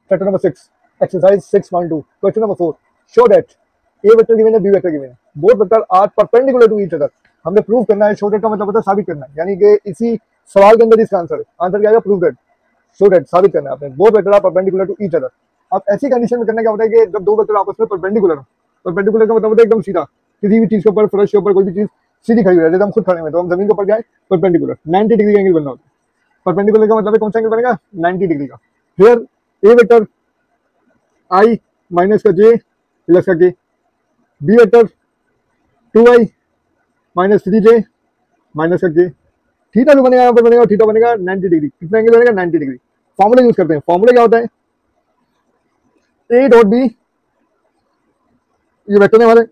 Chapter number 6 exercise 6.2 question number 4 show that A vector given है B vector given है both vector are perpendicular to each other. हमने prove करना है, show that का मतलब होता है साबित करना है, यानी कि इसी सवाल के अंदर इसका आंसर है। आंसर क्या है? प्रूव दैट, शो दैट, साबित करना है आपने। Both vector are perpendicular to each other. अब ऐसी कंडीशन में करना क्या होता है कि जब दो वेक्टर आपस में परपेंडिकुलर हो, परपेंडिकुलर का मतलब होता है एकदम सीधा, किसी भी चीज के ऊपर, फर्श के ऊपर कोई भी चीज सीधी खड़ी हो जाए, जैसे हम खुद खड़े हैं तो हम जमीन के ऊपर जाए परपेंडिकुलर 90 डिग्री का एंगल बनना होता है। परपेंडिकुलर का मतलब कौन सा एंगल बनेगा? 90 डिग्री का। Here A vector I minus का जे प्लस का के, B vector 2i minus 3j minus का के। थीटा जो बनेगा यहाँ पर बनेगा, थीटा बनेगा 90 डिग्री। कितना एंगल बनेगा? 90 डिग्री। फॉर्मूला यूज करते हैं। फॉर्मूला क्या होता है? ए डॉट बी, ये वेक्टर है हमारे,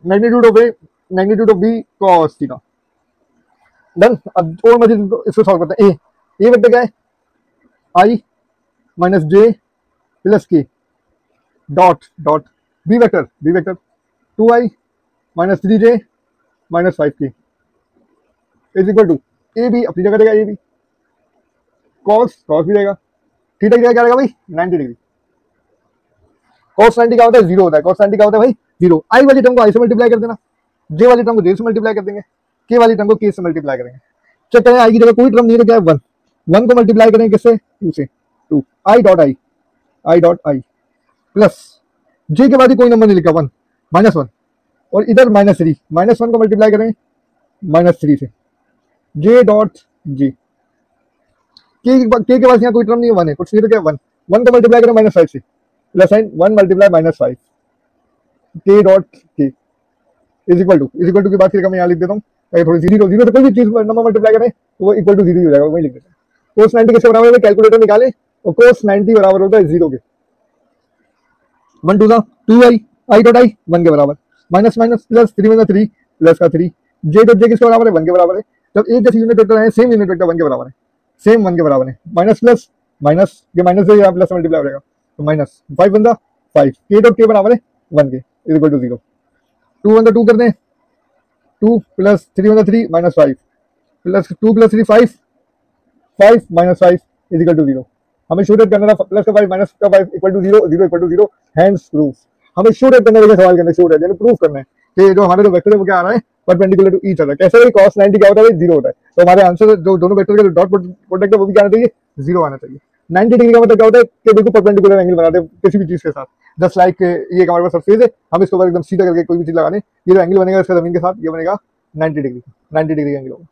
magnitude of A magnitude of B cos theta. Done. अब और मजीद इसको सॉल्व करते हैं। ए वेक्टर क्या है? I minus J plus K dot dot B vector 2i minus 3j minus 5k is equal to A B अपनी जगह रहेगा, ए बी कॉस भी रहेगा, थीटा की जगह क्या रहेगा भाई? 90 डिग्री। कॉस 90 क्या होता है? जीरो होता है। कॉस 90 क्या होता है भाई? जीरो। आई वाली टर्म को आई से मल्टीप्लाई कर देना, जे वाली टर्म को जे से मल्टीप्लाई कर देंगे, के वाली टर्म को के से मल्टीप्लाई करेंगे। चेक करें, आई की जगह कोई टर्म नहीं है तो क्या है? 1। 1 को मल्टीप्लाई करेंगे किससे? 2 से। 2 आई डॉट आई प्लस जे के बाद ही कोई नंबर नहीं लिखा, 1 माइनस 1, और इधर माइनस 3, माइनस 1 को मल्टीप्लाई करें माइनस 3 से, जे डॉट जे। के पास यहाँ कोई टर्म नहीं है, 1 है, कुछ नहीं तो क्या? 1 1 को मल्टीप्लाई करें माइनस 5 से, प्लस साइन 1 मल्टीप्लाई माइनस 5 के डॉट के इज इक्वल टू की बात फिर मैं यहाँ लिख देता हूँ, थोड़ी जीरो जीरो से कोई भी चीज नंबर मल्टीप्लाई करें तो वो इक्वल टू जीरो हो जाएगा, वही लिख देते हैं। कोस 90 किसके बराबर है? कैलकुलेटर निकाले और कोस 90 बराबर होता है जीरो के। 1 2 2i आई डॉट आई 1 के बराबर, माइनस माइनस प्लस 3 में 3 प्लस का 3, जे डॉट जे किसके बराबर है? 1 के बराबर है। जब एक जैसे यूनिट वेक्टर है, सेम यूनिट वेक्टर 1 के बराबर है, सेम 1 के बराबर है। माइनस प्लस माइनस, ये माइनस से यहाँ प्लस मल्टीप्लाई हो जाएगा तो माइनस 5 बन 5, के डॉट के बराबर है 1 के इज इक्वल टू 0। 2 1 2 कर दें, 2 plus 3 1 3 minus 5 plus 2 plus 3 5 5 minus 5 is equal to 0। हमें शो दैट करना था प्लस का 5 माइनस का 5 equal to 0, 0 equal to 0, hence proof. हमें शो दैट करने का सवाल करना है, शो दैट यानी प्रूफ करना है कि जो हमारे जो वेक्टर है वो क्या आ रहा है? Perpendicular to each other. कैसे है? cos 90 क्या होता है? 0 होता है। तो हमारे आंसर जो दोनों वेक्टर के डॉट प्रोडक्ट है वो भी क्या आना चाहिए? 0 आना चाहिए। 90 डिग्री का मतलब क्या होता है? कि बिल्कुल परपेंडिकुलर एंगल बनाते हैं किसी भी चीज के साथ। जस्ट लाइक ये हमारे पास सरफेस है, हम इसके ऊपर एकदम सीधा करके कोई भी चीज लगाने, ये जो एंगल बनेगा इसका जमीन के साथ, ये बनेगा 90 डिग्री का एंगल होगा।